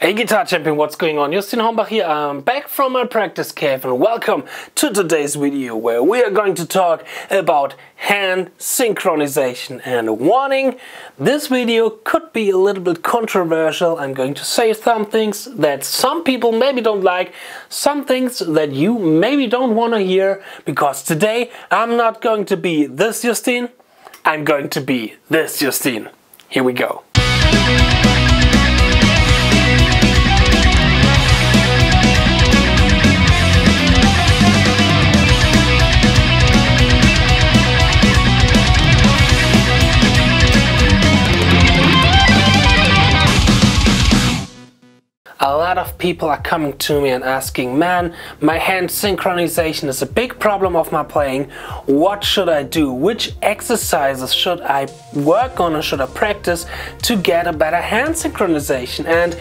Hey Guitar Champion, what's going on? Justin Hombach here. I'm back from my practice cave and welcome to today's video where we are going to talk about hand synchronization. And warning, this video could be a little bit controversial. I'm going to say some things that some people maybe don't like, some things that you maybe don't want to hear, because today I'm not going to be this Justin, I'm going to be this Justin. Here we go. A lot of people are coming to me and asking, man, my hand synchronization is a big problem of my playing. What should I do? Which exercises should I work on or should I practice to get a better hand synchronization? And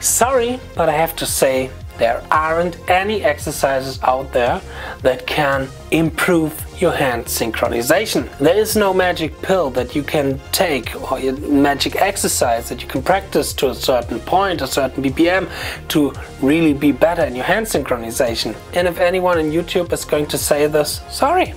sorry, but I have to say, there aren't any exercises out there that can improve your hand synchronization. There is no magic pill that you can take or a magic exercise that you can practice to a certain point, a certain BPM to really be better in your hand synchronization. And if anyone on YouTube is going to say this, sorry,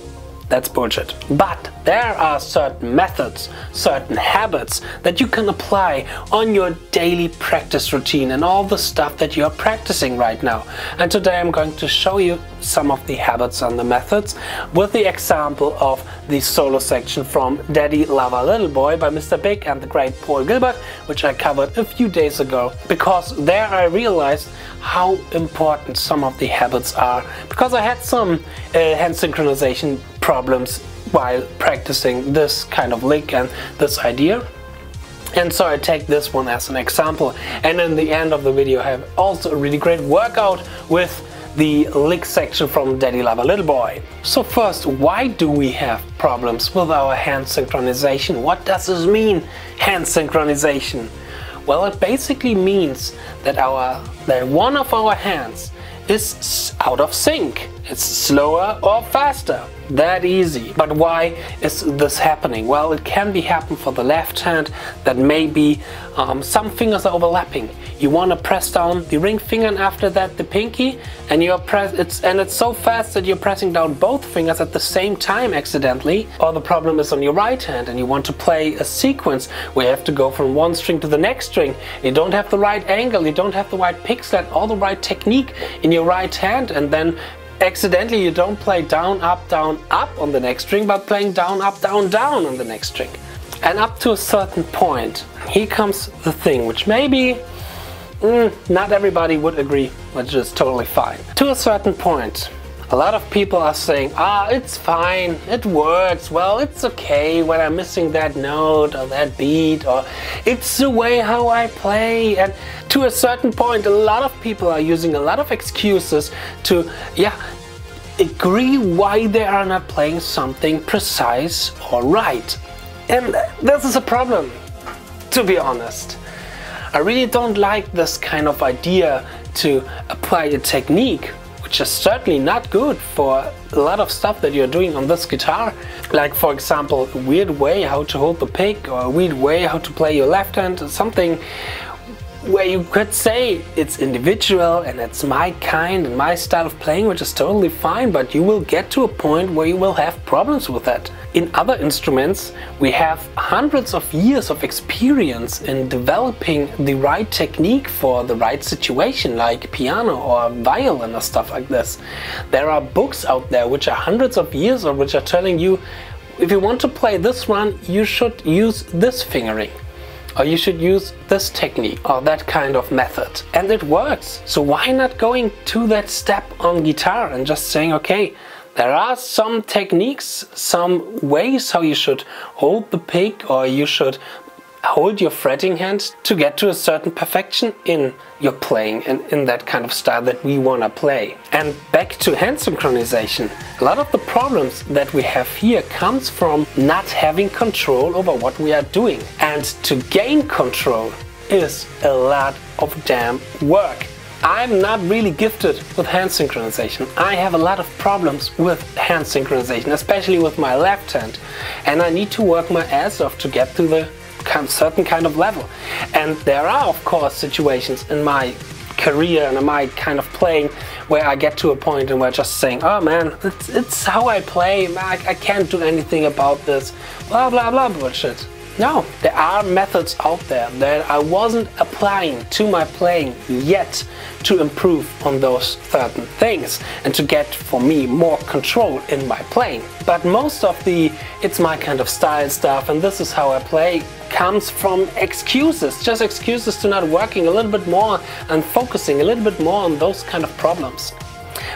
that's bullshit. But there are certain methods, certain habits that you can apply on your daily practice routine and all the stuff that you're practicing right now. And today I'm going to show you some of the habits and the methods with the example of the solo section from Daddy Lover Little Boy by Mr.Big and the great Paul Gilbert, which I covered a few days ago, because there I realized how important some of the habits are, because I had some hand synchronization problems while practicing this kind of lick and this idea. And so I take this one as an example, and in the end of the video I have also a really great workout with the lick section from Daddy Lover Little Boy. So first, why do we have problems with our hand synchronization? What does this mean, hand synchronization? Well, it basically means that one of our hands is out of sync. It's slower or faster. That easy. But why is this happening? Well, it can be happen for the left hand that maybe some fingers are overlapping. You want to press down the ring finger and after that the pinky, and it's so fast that you're pressing down both fingers at the same time accidentally. Or the problem is on your right hand and you want to play a sequence where you have to go from one string to the next string. You don't have the right angle, you don't have the right pick slide or the right technique in your right hand, and then accidentally you don't play down, up on the next string, but playing down, up, down on the next string. And up to a certain point, here comes the thing which maybe not everybody would agree, which is totally fine. To a certain point, a lot of people are saying, it's fine, it works, well, it's okay when I'm missing that note or that beat, or it's the way how I play. And to a certain point, a lot of people are using a lot of excuses to, agree why they are not playing something precise or right. And this is a problem, to be honest. I really don't like this kind of idea to apply a technique, which is certainly not good for a lot of stuff that you're doing on this guitar. Like, for example, a weird way how to hold the pick, or a weird way how to play your left hand, or something where you could say it's individual and it's my kind and my style of playing, which is totally fine, but you will get to a point where you will have problems with that. In other instruments, we have hundreds of years of experience in developing the right technique for the right situation, like piano or violin or stuff like this. There are books out there which are hundreds of years or which are telling you, if you want to play this one, you should use this fingering, or you should use this technique or that kind of method. And it works. So why not going to that step on guitar and just saying, okay, there are some techniques, some ways how you should hold the pick, or you should hold your fretting hand to get to a certain perfection in your playing and in that kind of style that we want to play. And back to hand synchronization. A lot of the problems that we have here comes from not having control over what we are doing. And to gain control is a lot of damn work. I'm not really gifted with hand synchronization. I have a lot of problems with hand synchronization, especially with my left hand. And I need to work my ass off to get to the certain kind of level. And there are, of course, situations in my career and in my kind of playing where I get to a point and we're just saying, oh man, it's how I play, I can't do anything about this, blah blah blah bullshit. No, there are methods out there that I wasn't applying to my playing yet to improve on those certain things and to get, for me, more control in my playing. But most of the it's my kind of style stuff and this is how I play comes from excuses, just excuses to not working a little bit more and focusing a little bit more on those kind of problems.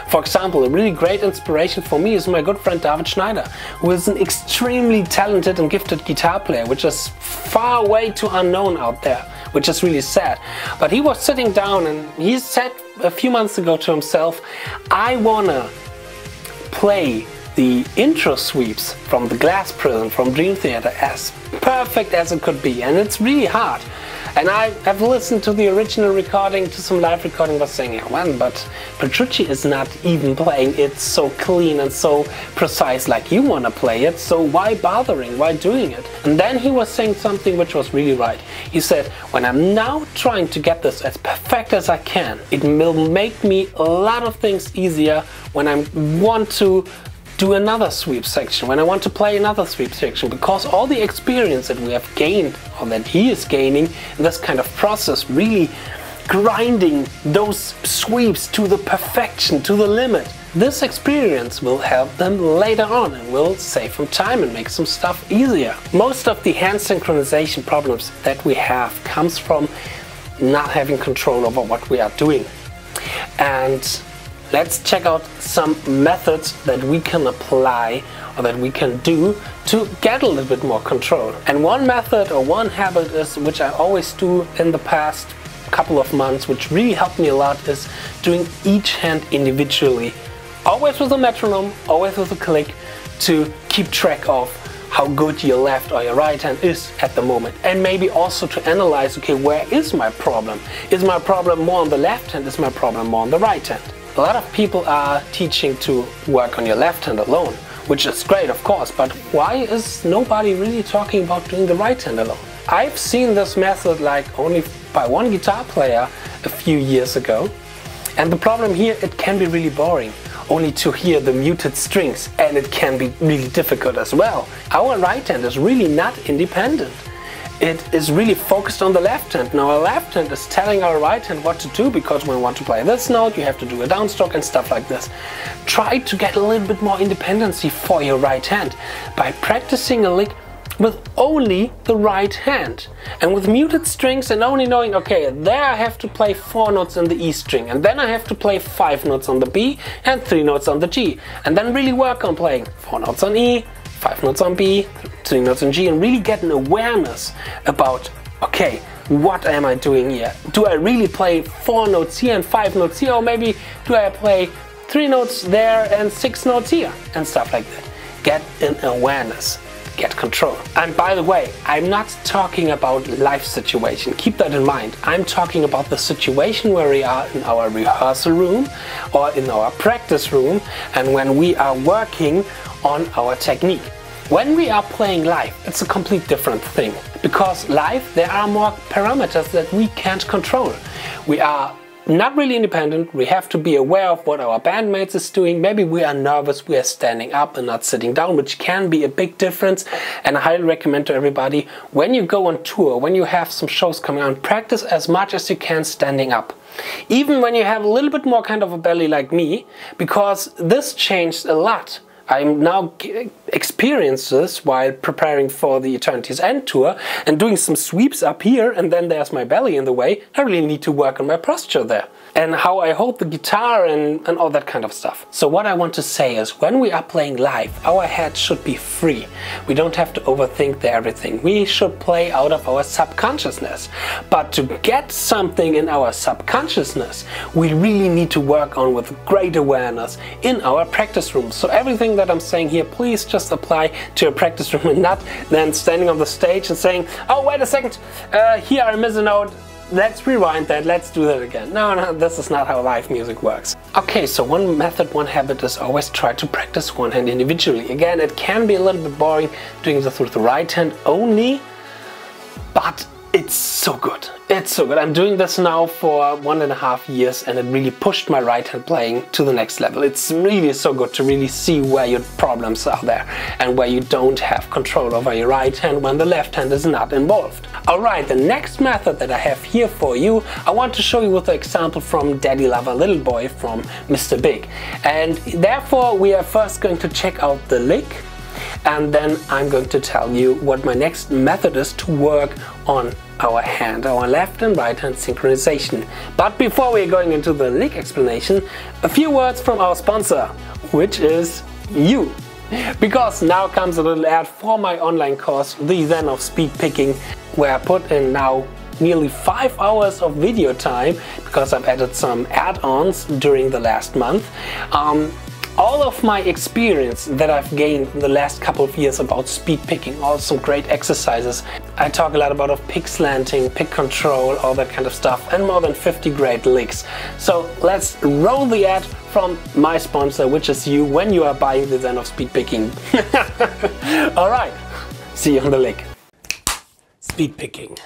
For example, a really great inspiration for me is my good friend David Schneider, who is an extremely talented and gifted guitar player, which is far way too unknown out there, which is really sad. But he was sitting down and he said a few months ago to himself, I wanna play the intro sweeps from The Glass Prison from Dream Theater as perfect as it could be, and it's really hard. And I have listened to the original recording, to some live recording, was saying, yeah, man, but Petrucci is not even playing it so clean and so precise like you want to play it, so why bothering, why doing it? And then he was saying something which was really right. He said, when I'm now trying to get this as perfect as I can, it will make me a lot of things easier when I want to do another sweep section, when I want to play another sweep section, because all the experience that we have gained, or that he is gaining in this kind of process, really grinding those sweeps to the perfection, to the limit, this experience will help them later on and will save them time and make some stuff easier. Most of the hand synchronization problems that we have comes from not having control over what we are doing. And let's check out some methods that we can apply or that we can do to get a little bit more control. And one method or one habit is, which I always do in the past couple of months, which really helped me a lot, is doing each hand individually. Always with a metronome, always with a click, to keep track of how good your left or your right hand is at the moment. And maybe also to analyze, okay, where is my problem? Is my problem more on the left hand? Is my problem more on the right hand? A lot of people are teaching to work on your left hand alone, which is great, of course, but why is nobody really talking about doing the right hand alone? I've seen this method like only by one guitar player a few years ago, and the problem here, it can be really boring only to hear the muted strings, and it can be really difficult as well. Our right hand is really not independent. It is really focused on the left hand. Now our left hand is telling our right hand what to do, because when we want to play this note, you have to do a downstroke and stuff like this. Try to get a little bit more independency for your right hand by practicing a lick with only the right hand and with muted strings, and only knowing, okay, there I have to play 4 notes on the E string, and then I have to play 5 notes on the B and 3 notes on the G, and then really work on playing 4 notes on E, 5 notes on B, 3 notes on G, and really get an awareness about, okay, what am I doing here? Do I really play 4 notes here and 5 notes here, or maybe do I play 3 notes there and 6 notes here, and stuff like that. Get an awareness, get control. And by the way, I'm not talking about life situation, keep that in mind. I'm talking about the situation where we are in our rehearsal room or in our practice room, and when we are working on our technique. When we are playing live, it's a complete different thing, because live there are more parameters that we can't control. We are not really independent, we have to be aware of what our bandmates is doing. Maybe we are nervous, we are standing up and not sitting down, which can be a big difference. And I highly recommend to everybody, when you go on tour, when you have some shows coming on, practice as much as you can standing up. Even when you have a little bit more kind of a belly like me, because this changed a lot. I'm now experienced this while preparing for the Eternity's End tour and doing some sweeps up here, and then there's my belly in the way. I really need to work on my posture there and how I hold the guitar and all that kind of stuff. So what I want to say is, when we are playing live, our head should be free. We don't have to overthink everything. We should play out of our subconsciousness. But to get something in our subconsciousness, we really need to work on with great awareness in our practice room. So everything that I'm saying here, please just apply to your practice room, and not then standing on the stage and saying, oh, wait a second, here I miss a note. Let's rewind that, let's do that again. No, this is not how live music works. Okay, so one method, one habit is always try to practice one hand individually. Again, it can be a little bit boring doing this with the right hand only, but it's so good. It's so good. I'm doing this now for 1.5 years and it really pushed my right hand playing to the next level. It's really so good to really see where your problems are there and where you don't have control over your right hand when the left hand is not involved. Alright, the next method that I have here for you, I want to show you with an example from Daddy Lover Little Boy from Mr. Big. And therefore we are first going to check out the lick, and then I'm going to tell you what my next method is to work on our hand, our left and right hand synchronization. But before we're going into the lick explanation, a few words from our sponsor, which is you. Because now comes a little ad for my online course, The Zen of Speed Picking, where I put in now nearly 5 hours of video time because I've added some add-ons during the last month. All of my experience that I've gained in the last couple of years about speed picking, also great exercises. I talk a lot about pick slanting, pick control, all that kind of stuff, and more than 50 great licks. So let's roll the ad from my sponsor, which is you, when you are buying the Zen of Speed Picking. Alright, see you on the lick. Speed picking.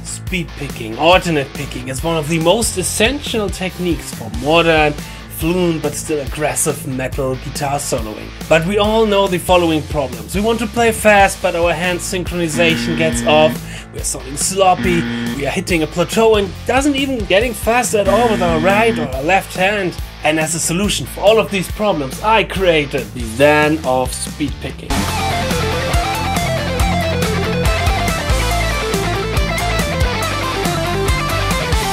Speed picking, alternate picking is one of the most essential techniques for modern, fluent but still aggressive metal guitar soloing. But we all know the following problems. We want to play fast, but our hand synchronization gets off, we are sounding sloppy, we are hitting a plateau and doesn't even getting faster at all with our right or our left hand. And as a solution for all of these problems, I created the Zen of Speed Picking.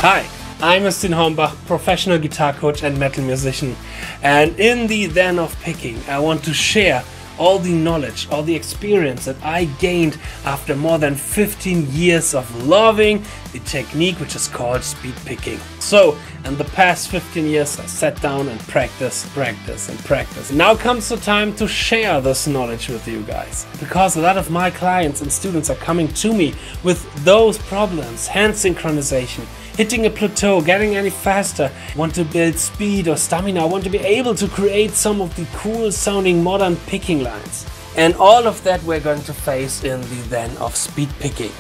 Hi, I'm Mr. professional guitar coach and metal musician, and in the Zen of Picking I want to share all the knowledge, all the experience that I gained after more than 15 years of loving the technique which is called speed picking. So in the past 15 years I sat down and practiced. And now comes the time to share this knowledge with you guys. Because a lot of my clients and students are coming to me with those problems, hand synchronization, hitting a plateau, getting any faster, want to build speed or stamina, want to be able to create some of the cool sounding modern picking lines. And all of that we're going to face in the Zen of Speed Picking.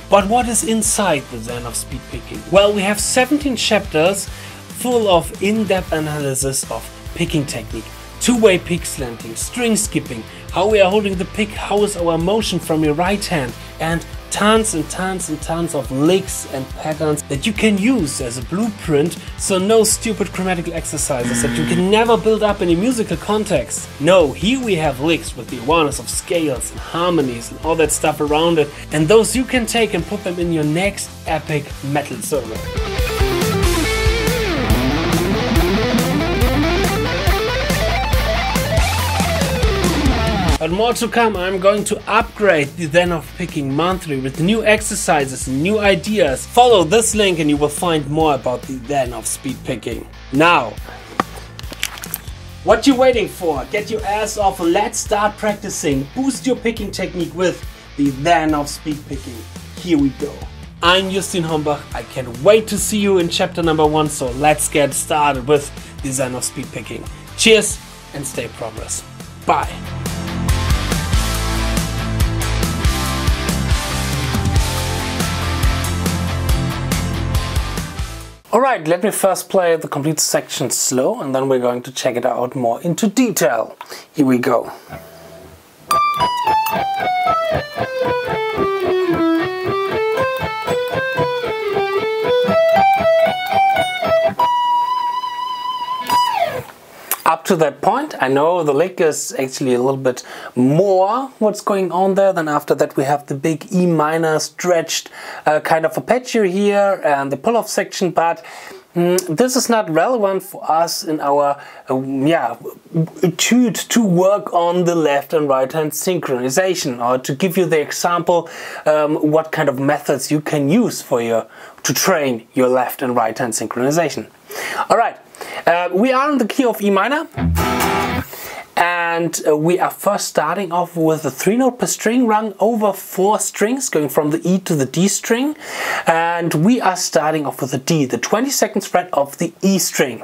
But what is inside the Zen of Speed Picking? Well, we have 17 chapters full of in-depth analysis of picking technique, two-way pick slanting, string skipping, how we are holding the pick, how is our motion from your right hand, and tons and tons of licks and patterns that you can use as a blueprint, so no stupid grammatical exercises that you can never build up in a musical context. No, here we have licks with the awareness of scales and harmonies and all that stuff around it, and those you can take and put them in your next epic metal solo. But more to come. I'm going to upgrade the Zen of Picking monthly with new exercises and new ideas. Follow this link and you will find more about the Zen of Speed Picking. Now, what you waiting for? Get your ass off and let's start practicing. Boost your picking technique with the Zen of Speed Picking. Here we go. I'm Justin Hombach. I can't wait to see you in chapter number 1, so let's get started with the Zen of Speed Picking. Cheers and stay progress. Bye. Alright, let me first play the complete section slow and then we're going to check it out more into detail. Here we go. Up to that point, I know the lick is actually a little bit more what's going on there. Then after that we have the big E minor stretched kind of arpeggio here and the pull-off section, but this is not relevant for us in our etude to work on the left and right hand synchronization, or to give you the example what kind of methods you can use to train your left and right hand synchronization. Alright. We are in the key of E minor, and we are first starting off with a 3-note per string rung over 4 strings, going from the E to the D string, and we are starting off with the D, the 22nd fret of the E string.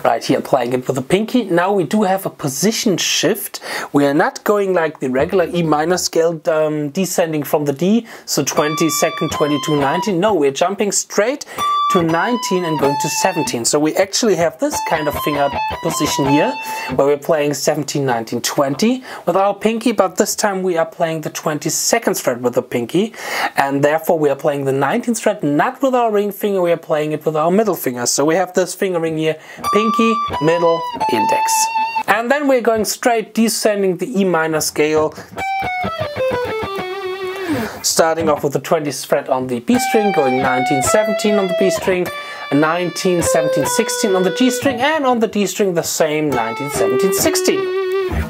Right here, playing it with the pinky. Now we do have a position shift. We are not going like the regular E minor scale, descending from the D, so 22nd, 22, 19. No, we're jumping straight to 19 and going to 17. So we actually have this kind of finger position here, where we're playing 17, 19, 20 with our pinky, but this time we are playing the 22nd fret with the pinky, and therefore we are playing the 19th fret not with our ring finger, we are playing it with our middle finger. So we have this fingering here, pinky, middle, index. And then we're going straight descending the E minor scale, starting off with the 20th fret on the B string, going 19, 17 on the B string, 19, 17, 16 on the G string, and on the D string the same 19, 17, 16.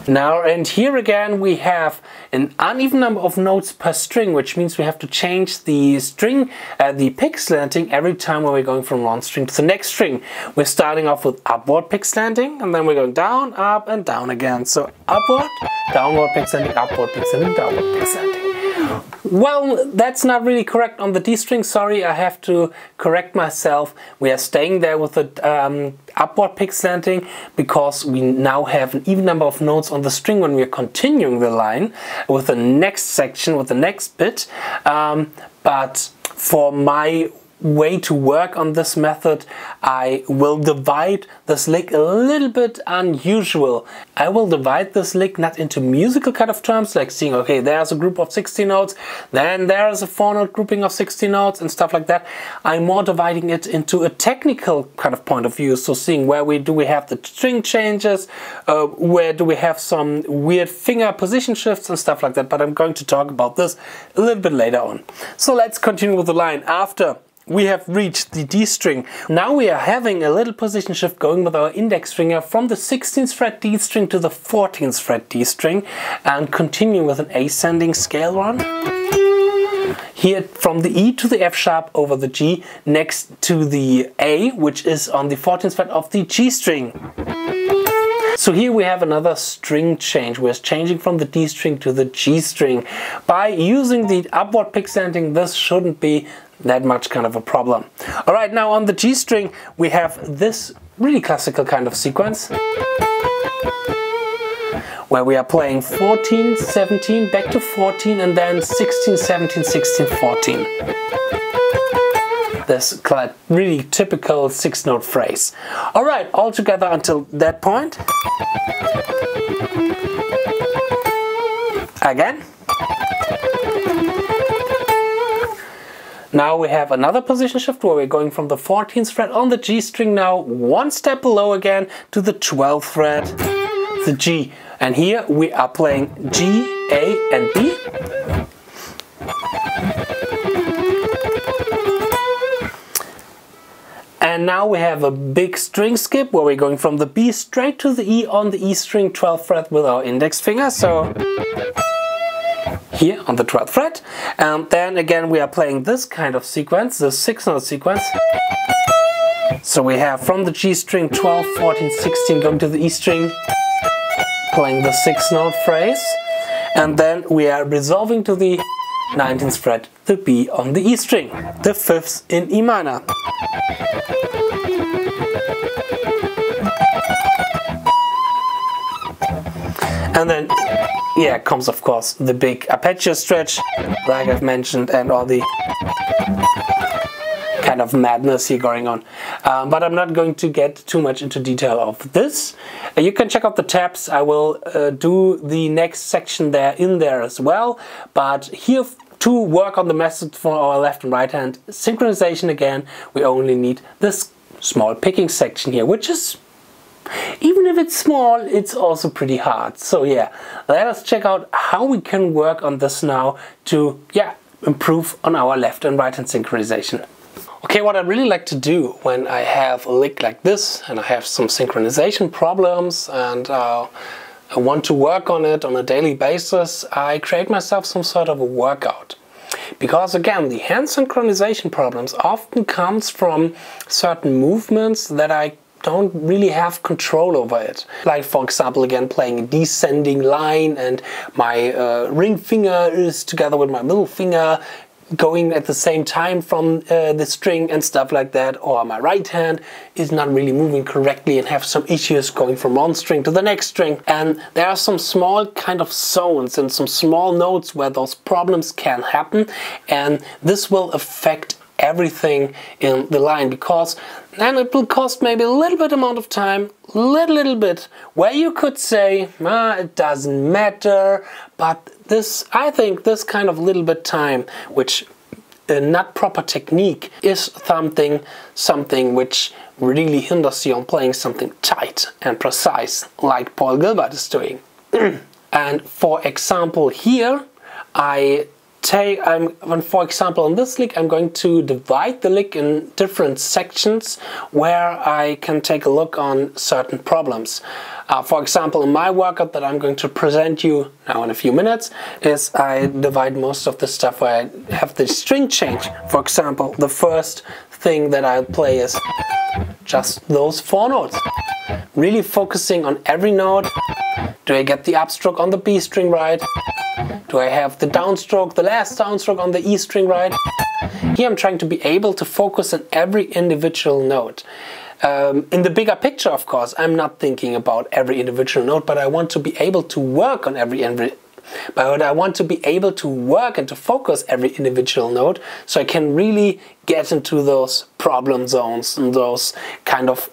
Now, and here again we have an uneven number of notes per string, which means we have to change the string, the pick slanting every time when we're going from one string to the next string. We're starting off with upward pick slanting, and then we're going down, up, and down again. So upward, downward pick slanting, upward pick slanting, downward pick slanting. Well, that's not really correct on the D string, sorry, I have to correct myself. We are staying there with the upward pick slanting because we now have an even number of notes on the string when we are continuing the line with the next section, with the next bit. But for my way to work on this method, I will divide this lick a little bit unusual. I will divide this lick not into musical kind of terms, like seeing, okay, there's a group of 60 notes, then there's a 4-note grouping of 60 notes and stuff like that. I'm more dividing it into a technical kind of point of view, so seeing where do we have the string changes, where do we have some weird finger position shifts and stuff like that, but I'm going to talk about this a little bit later on. So let's continue with the line. After we have reached the D string, now we are having a little position shift going with our index finger from the 16th fret D string to the 14th fret D string, and continue with an ascending scale run. Here from the E to the F sharp over the G next to the A, which is on the 14th fret of the G string. So here we have another string change. We're changing from the D string to the G string. By using the upward pick slanting, this shouldn't be that much kind of a problem. Alright, now on the G string we have this really classical kind of sequence where we are playing 14, 17, back to 14, and then 16, 17, 16, 14. This really typical 6-note phrase. Alright, all together until that point. Again. Now we have another position shift where we're going from the 14th fret on the G string now one step below again to the 12th fret, the G. And here we are playing G, A and B. And now we have a big string skip where we're going from the B straight to the E on the E string 12th fret with our index finger. So here on the 12th fret, and then again we are playing this kind of sequence, the 6-note sequence. So we have from the G string 12, 14, 16 going to the E string, playing the 6-note phrase, and then we are resolving to the 19th fret, the B on the E string, the 5th in E minor. And then, yeah, comes of course the big arpeggio stretch, like I've mentioned, and all the kind of madness here going on. But I'm not going to get too much into detail of this. You can check out the tabs. I will do the next section in there as well. But here, to work on the method for our left and right hand synchronization again, we only need this small picking section here, which is, even if it's small, it's also pretty hard. So yeah, let us check out how we can work on this now to, yeah, improve on our left and right hand synchronization. Okay, what I really like to do when I have a lick like this and I have some synchronization problems and I want to work on it on a daily basis, I create myself some sort of a workout. Because again, the hand synchronization problems often comes from certain movements that I don't really have control over it. Like for example, again, playing a descending line and my ring finger is together with my middle finger going at the same time from the string and stuff like that, or my right hand is not really moving correctly and have some issues going from one string to the next string. And there are some small kind of zones and some small notes where those problems can happen, and this will affect everything in the line, because then it will cost maybe a little bit amount of time, little bit, where you could say, it doesn't matter, but this, I think this kind of little bit time, which not proper technique, is something which really hinders you on playing something tight and precise, like Paul Gilbert is doing. And for example here, for example on this lick, I'm going to divide the lick in different sections where I can take a look on certain problems. For example, in my workout that I'm going to present you now in a few minutes, is I divide most of the stuff where I have the string change. For example, the first thing that I play is just those 4 notes. Really focusing on every note. Do I get the upstroke on the B string right? Do I have the downstroke, the last downstroke on the E string right? Here I'm trying to be able to focus on every individual note. In the bigger picture, of course, I'm not thinking about every individual note, but I want to be able to work on but I want to be able to work and to focus every individual note, so I can really get into those problem zones and those kind of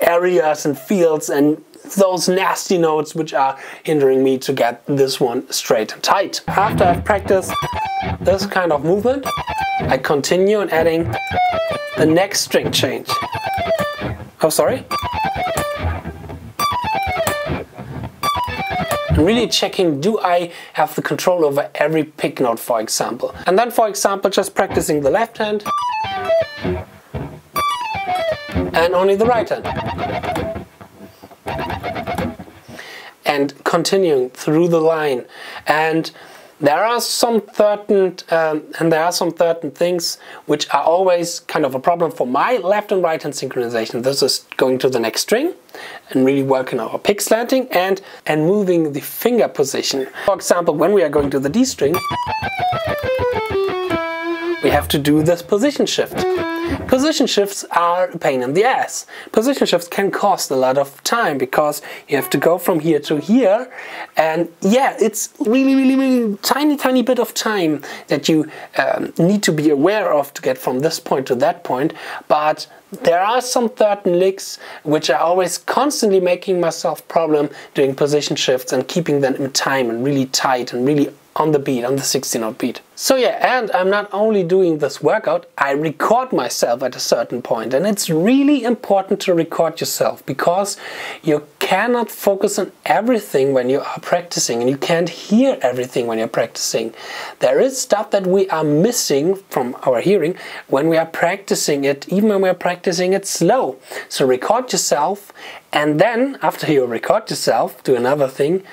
areas and fields and those nasty notes which are hindering me to get this one straight and tight. After I've practiced this kind of movement, I continue on adding the next string change. Oh, sorry. And really checking, do I have the control over every pick note, for example. And then, for example, just practicing the left hand and only the right hand. And continuing through the line. And there are some certain things which are always kind of a problem for my left and right hand synchronization. This is going to the next string and really working our pick slanting and moving the finger position. For example, when we are going to the D string, we have to do this position shift. Position shifts are a pain in the ass. Position shifts can cost a lot of time because you have to go from here to here, and yeah, it's really tiny bit of time that you need to be aware of to get from this point to that point. But there are some certain licks which are always constantly making myself problem doing position shifts and keeping them in time and really tight and really on the beat, on the 16-note beat. So yeah, and I'm not only doing this workout, I record myself at a certain point, and it's really important to record yourself because you cannot focus on everything when you are practicing, and you can't hear everything when you're practicing. There is stuff that we are missing from our hearing when we are practicing it, even when we are practicing it slow. So record yourself, and then after you record yourself, do another thing,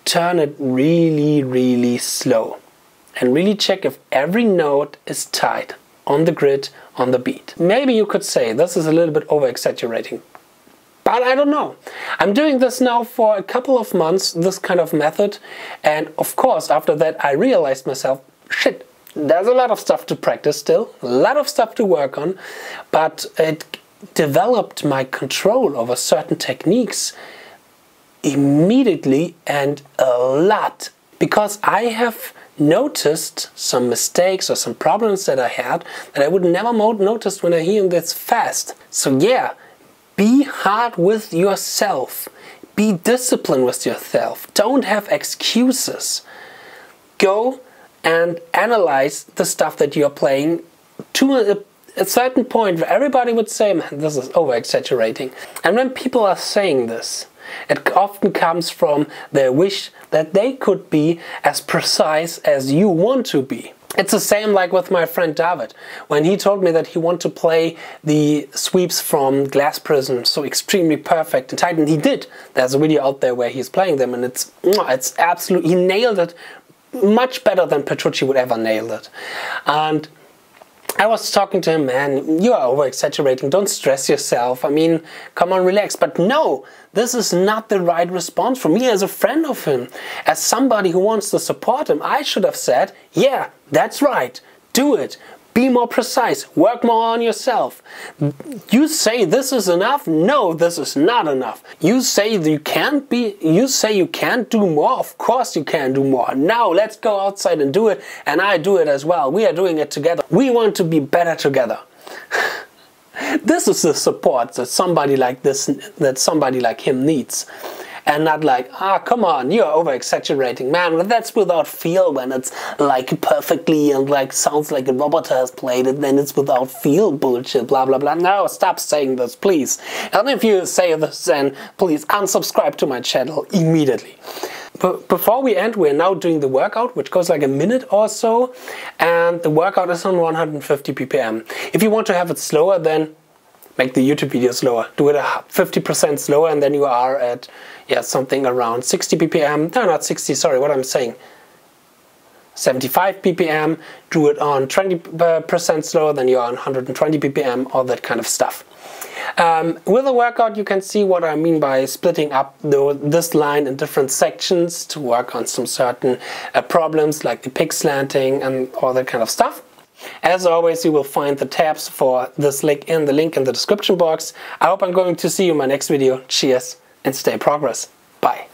turn it really slow and really check if every note is tight on the grid, on the beat. Maybe you could say this is a little bit over-exaggerating, but I don't know. I'm doing this now for a couple of months, this kind of method, and of course after that I realized myself, shit, there's a lot of stuff to practice still, a lot of stuff to work on, but it developed my control over certain techniques immediately and a lot, because I have noticed some mistakes or some problems that I had that I would never notice when I hear this fast. So yeah, be hard with yourself, be disciplined with yourself, don't have excuses. Go and analyze the stuff that you're playing to a certain point where everybody would say, man, this is over-exaggerating. And when people are saying this, it often comes from their wish that they could be as precise as you want to be. It's the same like with my friend David. When he told me that he wanted to play the sweeps from Glass Prism so extremely perfect and tight, and he did. There's a video out there where he's playing them, and it's absolutely, he nailed it much better than Petrucci would ever nail it. And I was talking to him, man, you are over-exaggerating, don't stress yourself, I mean, come on, relax. But no, this is not the right response for me as a friend of him. As somebody who wants to support him, I should have said, yeah, that's right, do it. Be more precise, work more on yourself. You say this is enough? No, this is not enough. You say you can't do more? Of course you can do more. Now let's go outside and do it, and I do it as well. We are doing it together. We want to be better together. This is the support that somebody like him needs. And not like, come on, you're over-exaggerating. Man, that's without feel when it's like perfectly and like sounds like a robot has played it, then it's without feel bullshit, blah, blah, blah. No, stop saying this, please. And if you say this, then please unsubscribe to my channel immediately. But before we end, we're now doing the workout, which goes like a minute or so. And the workout is on 150 ppm. If you want to have it slower, then make the YouTube video slower. Do it 50% slower, and then you are at, yeah, something around 60 ppm. No, not 60, sorry, what I'm saying. 75 ppm. Do it on 20% slower, then you're on 120 ppm, all that kind of stuff. With the workout, you can see what I mean by splitting up this line in different sections to work on some certain problems like the pick slanting and all that kind of stuff. As always, you will find the tabs for this link in the description box. I hope I'm going to see you in my next video. Cheers and stay progress. Bye.